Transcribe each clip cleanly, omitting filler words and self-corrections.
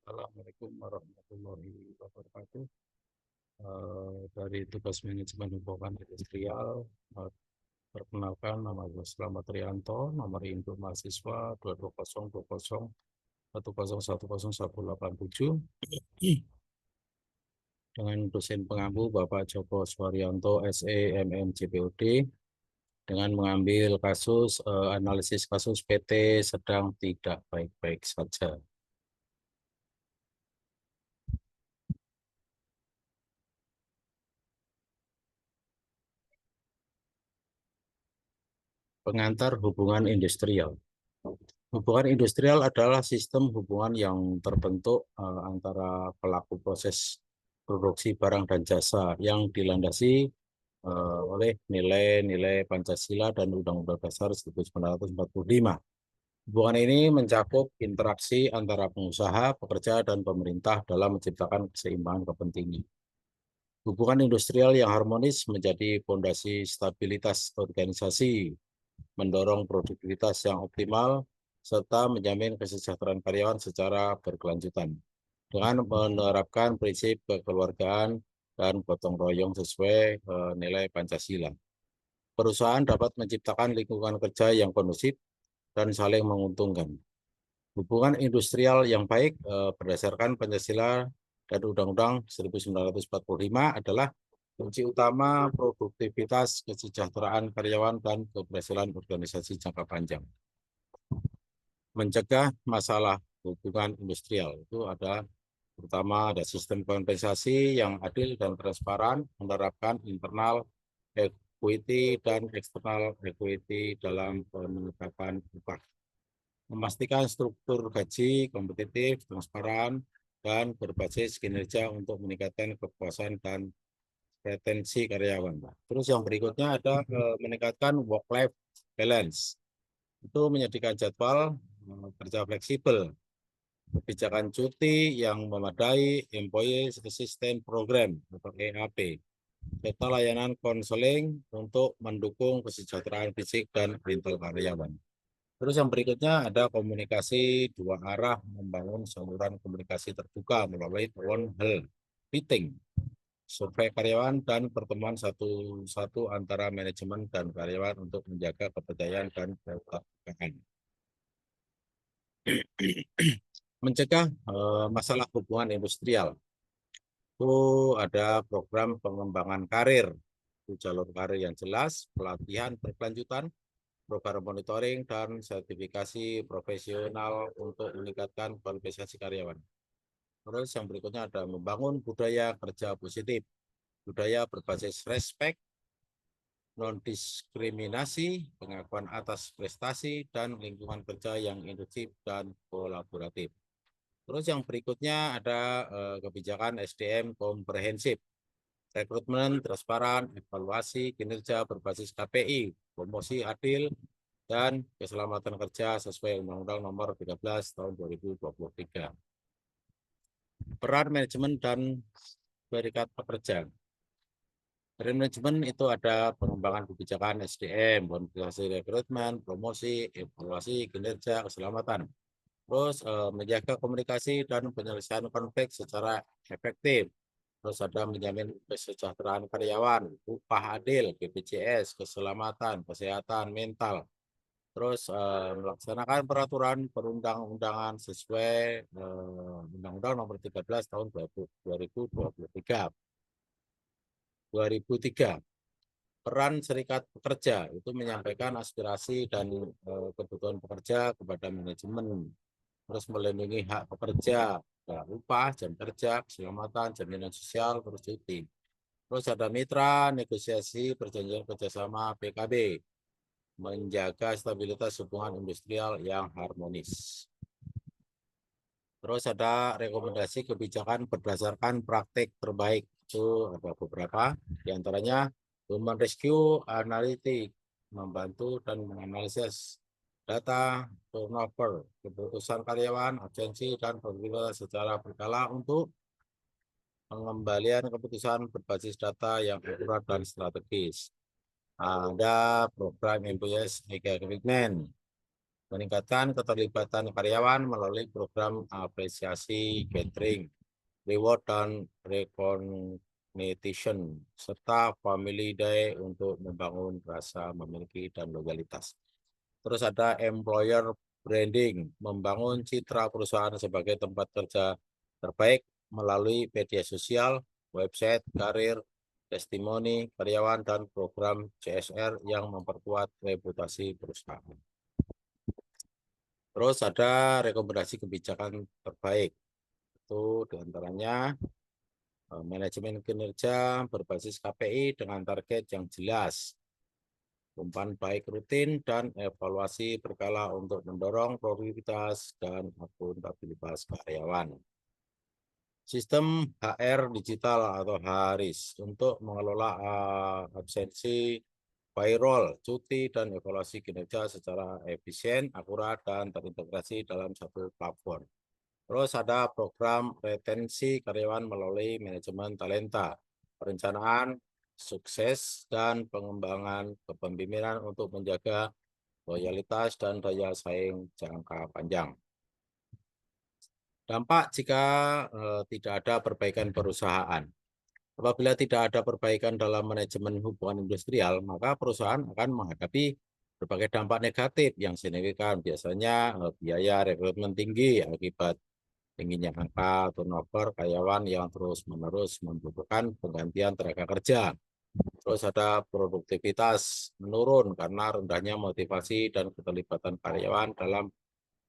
Assalamualaikum warahmatullahi wabarakatuh. Dari tugas manajemen hubungan industrial, perkenalkan nama saya Slamet Rianto, nomor induk mahasiswa 2202010110187 dengan dosen pengampu Bapak Joko Suharyanto SE MM JPOD dengan mengambil kasus analisis kasus PT sedang tidak baik-baik saja. Pengantar hubungan industrial. Hubungan industrial adalah sistem hubungan yang terbentuk antara pelaku proses produksi barang dan jasa yang dilandasi oleh nilai-nilai Pancasila dan Undang-Undang Dasar 1945. Hubungan ini mencakup interaksi antara pengusaha, pekerja, dan pemerintah dalam menciptakan keseimbangan kepentingan. Hubungan industrial yang harmonis menjadi fondasi stabilitas organisasi, mendorong produktivitas yang optimal, serta menjamin kesejahteraan karyawan secara berkelanjutan. Dengan menerapkan prinsip kekeluargaan dan gotong royong sesuai nilai Pancasila. Perusahaan dapat menciptakan lingkungan kerja yang kondusif dan saling menguntungkan. Hubungan industrial yang baik berdasarkan Pancasila dan Undang-Undang 1945 adalah kunci utama produktivitas, kesejahteraan karyawan, dan keberhasilan organisasi jangka panjang. Mencegah masalah hubungan industrial itu ada pertama ada sistem kompensasi yang adil dan transparan, menerapkan internal equity dan external equity dalam penetapan upah. Memastikan struktur gaji kompetitif, transparan, dan berbasis kinerja untuk meningkatkan kepuasan dan retensi karyawan. Terus yang berikutnya ada meningkatkan work-life balance. Itu menyediakan jadwal kerja fleksibel, kebijakan cuti yang memadai, Employee Assistance Program atau EAP, serta layanan konseling untuk mendukung kesejahteraan fisik dan mental karyawan. Terus yang berikutnya ada komunikasi dua arah, membangun saluran komunikasi terbuka melalui town hall meeting, survei karyawan, dan pertemuan satu-satu antara manajemen dan karyawan untuk menjaga kepercayaan dan keterbukaan. Mencegah masalah hubungan industrial. Itu ada program pengembangan karir, itu jalur karir yang jelas, pelatihan berkelanjutan, program monitoring, dan sertifikasi profesional untuk meningkatkan kualifikasi karyawan. Terus yang berikutnya ada membangun budaya kerja positif, budaya berbasis respect, non-diskriminasi, pengakuan atas prestasi, dan lingkungan kerja yang inklusif dan kolaboratif. Terus yang berikutnya ada kebijakan SDM komprehensif, rekrutmen transparan, evaluasi kinerja berbasis KPI, promosi adil, dan keselamatan kerja sesuai Undang-Undang Nomor 13 Tahun 2023. Peran manajemen dan serikat pekerja. Peran manajemen itu ada pengembangan kebijakan SDM, modifikasi rekrutmen, promosi, evaluasi kinerja, keselamatan. Terus menjaga komunikasi dan penyelesaian konflik secara efektif. Terus ada menjamin kesejahteraan karyawan, upah adil, BPJS, keselamatan, kesehatan mental. Terus melaksanakan peraturan perundang-undangan sesuai Undang-Undang Nomor 13 Tahun 2023. 2003. Peran serikat pekerja itu menyampaikan aspirasi dan kebutuhan pekerja kepada manajemen. Terus melindungi hak pekerja, upah, jam kerja, keselamatan, jaminan sosial, terus cuti. Terus ada mitra, negosiasi, perjanjian kerjasama PKB, menjaga stabilitas hubungan industrial yang harmonis. Terus ada rekomendasi kebijakan berdasarkan praktik terbaik. Itu ada beberapa, diantaranya Human Rescue Analytics, membantu dan menganalisis data turnover, keputusan karyawan, absensi, dan produktivitas secara berkala untuk pengembalian keputusan berbasis data yang akurat dan strategis. Ada program Employees Engagement, meningkatkan keterlibatan karyawan melalui program apresiasi, gathering, reward, dan recognition, serta family day untuk membangun rasa memiliki dan loyalitas. Terus ada employer branding, membangun citra perusahaan sebagai tempat kerja terbaik melalui media sosial, website, karir, testimoni karyawan, dan program CSR yang memperkuat reputasi perusahaan. Terus ada rekomendasi kebijakan terbaik, itu diantaranya manajemen kinerja berbasis KPI dengan target yang jelas, umpan baik rutin, dan evaluasi berkala untuk mendorong produktivitas dan akuntabilitas karyawan. Sistem HR digital atau HRIS untuk mengelola absensi, payroll, cuti, dan evaluasi kinerja secara efisien, akurat, dan terintegrasi dalam satu platform. Terus ada program retensi karyawan melalui manajemen talenta, perencanaan, sukses, dan pengembangan kepemimpinan untuk menjaga loyalitas dan daya saing jangka panjang. Dampak jika tidak ada perbaikan perusahaan. Apabila tidak ada perbaikan dalam manajemen hubungan industrial, maka perusahaan akan menghadapi berbagai dampak negatif yang signifikan. Biasanya biaya rekrutmen tinggi akibat tingginya angka turnover karyawan yang terus-menerus membutuhkan penggantian tenaga kerja. Terus ada produktivitas menurun karena rendahnya motivasi dan keterlibatan karyawan dalam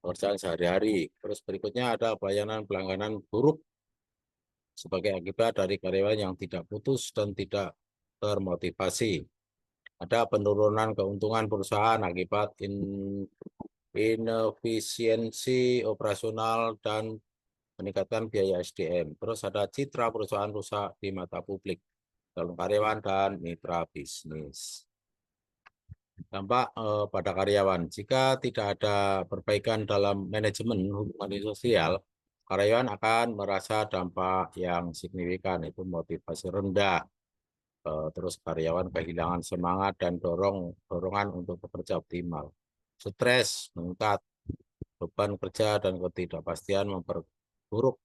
pekerjaan sehari-hari. Terus berikutnya ada pelayanan pelangganan buruk sebagai akibat dari karyawan yang tidak putus dan tidak termotivasi. Ada penurunan keuntungan perusahaan akibat inefisiensi operasional dan meningkatkan biaya SDM. Terus ada citra perusahaan rusak di mata publik, calon karyawan, dan mitra bisnis. Dampak pada karyawan. Jika tidak ada perbaikan dalam manajemen hubungan sosial, karyawan akan merasa dampak yang signifikan, itu motivasi rendah, terus karyawan kehilangan semangat dan dorongan untuk bekerja optimal. Stres meningkat, beban kerja dan ketidakpastian memperburuk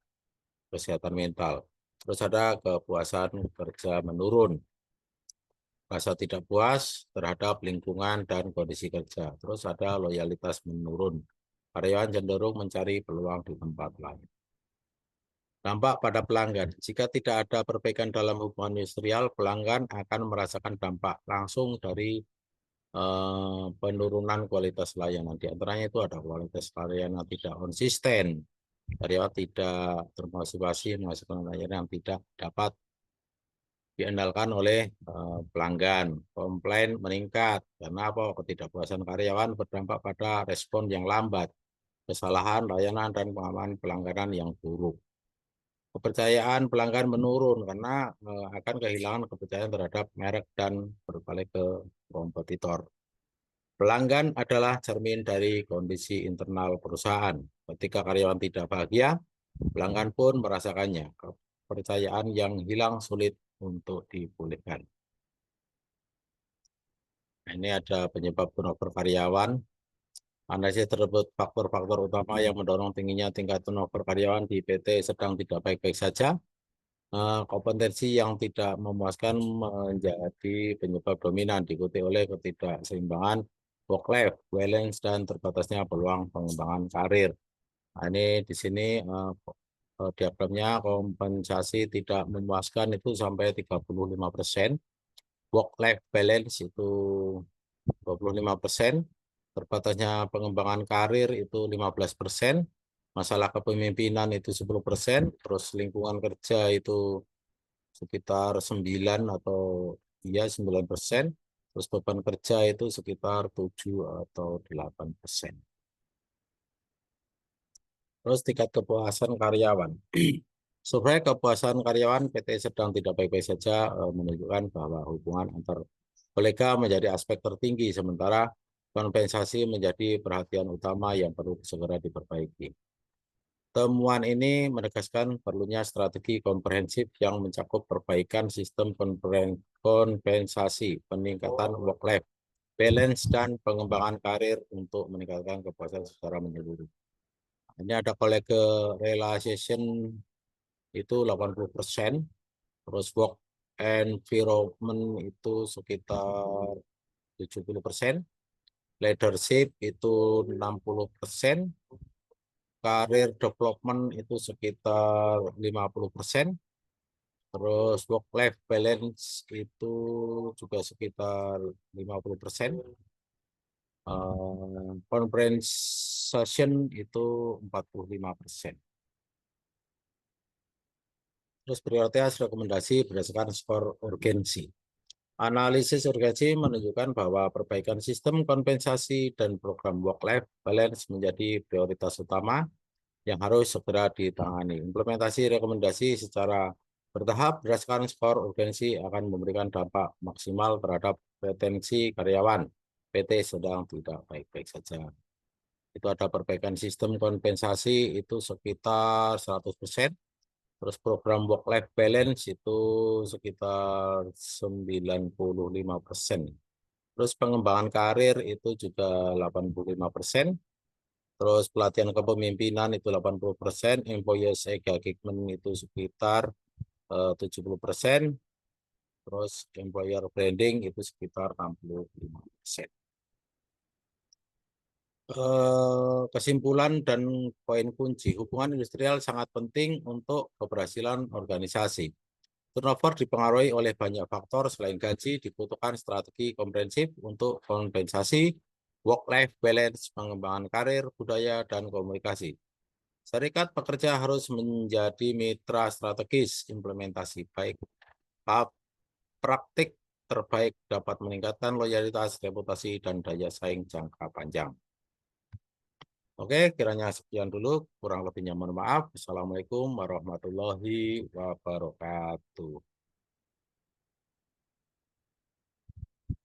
kesehatan mental. Terus ada kepuasan kerja menurun, rasa tidak puas terhadap lingkungan dan kondisi kerja. Terus ada loyalitas menurun, karyawan cenderung mencari peluang di tempat lain. Dampak pada pelanggan. Jika tidak ada perbaikan dalam hubungan industrial, pelanggan akan merasakan dampak langsung dari penurunan kualitas layanan. Di antaranya itu ada kualitas layanan tidak konsisten, karyawan tidak termotivasi menghasilkan layanan yang tidak dapat diandalkan oleh pelanggan. Komplain meningkat karena apa? Ketidakpuasan karyawan berdampak pada respon yang lambat, kesalahan layanan, dan pengamanan pelanggaran yang buruk. Kepercayaan pelanggan menurun karena akan kehilangan kepercayaan terhadap merek dan berbalik ke kompetitor. Pelanggan adalah cermin dari kondisi internal perusahaan. Ketika karyawan tidak bahagia, pelanggan pun merasakannya. Kepercayaan yang hilang sulit untuk dipulihkan. Nah, ini ada penyebab turnover karyawan. Analisis tersebut faktor-faktor utama yang mendorong tingginya tingkat turnover karyawan di PT sedang tidak baik-baik saja. Kompetensi yang tidak memuaskan menjadi penyebab dominan, diikuti oleh ketidakseimbangan work-life balance dan terbatasnya peluang pengembangan karir. Nah, ini di sini diagramnya kompensasi tidak memuaskan itu sampai 35%, work-life balance itu 25%, terbatasnya pengembangan karir itu 15%, masalah kepemimpinan itu 10%, terus lingkungan kerja itu sekitar 9 atau 9%, terus beban kerja itu sekitar 7 atau 8%. Terus tingkat kepuasan karyawan. Survei kepuasan karyawan PT sedang tidak baik-baik saja menunjukkan bahwa hubungan antar kolega menjadi aspek tertinggi, sementara kompensasi menjadi perhatian utama yang perlu segera diperbaiki. Temuan ini menegaskan perlunya strategi komprehensif yang mencakup perbaikan sistem kompensasi, peningkatan work-life balance, dan pengembangan karir untuk meningkatkan kepuasan secara menyeluruh. Ini ada colleague realization itu 80%, terus work environment itu sekitar 70%, leadership itu 60%, career development itu sekitar 50%, terus work life balance itu juga sekitar 50%, compensation itu 45%. Terus prioritas rekomendasi berdasarkan skor urgensi. Analisis urgensi menunjukkan bahwa perbaikan sistem kompensasi dan program work-life balance menjadi prioritas utama yang harus segera ditangani. Implementasi rekomendasi secara bertahap berdasarkan skor urgensi akan memberikan dampak maksimal terhadap retensi karyawan. PT sedang tidak baik-baik saja. Itu ada perbaikan sistem kompensasi itu sekitar 100%. Terus program work-life balance itu sekitar 95%. Terus pengembangan karir itu juga 85%. Terus pelatihan kepemimpinan itu 80%. Employees engagement itu sekitar 70%. Terus employer branding itu sekitar 65%. Kesimpulan dan poin kunci, hubungan industrial sangat penting untuk keberhasilan organisasi. Turnover dipengaruhi oleh banyak faktor. Selain gaji, dibutuhkan strategi komprehensif untuk kompensasi, work-life balance, pengembangan karir, budaya, dan komunikasi. Serikat pekerja harus menjadi mitra strategis. Implementasi baik praktik terbaik dapat meningkatkan loyalitas, reputasi, dan daya saing jangka panjang. Oke, kiranya sekian dulu. Kurang lebihnya mohon maaf. Assalamualaikum warahmatullahi wabarakatuh.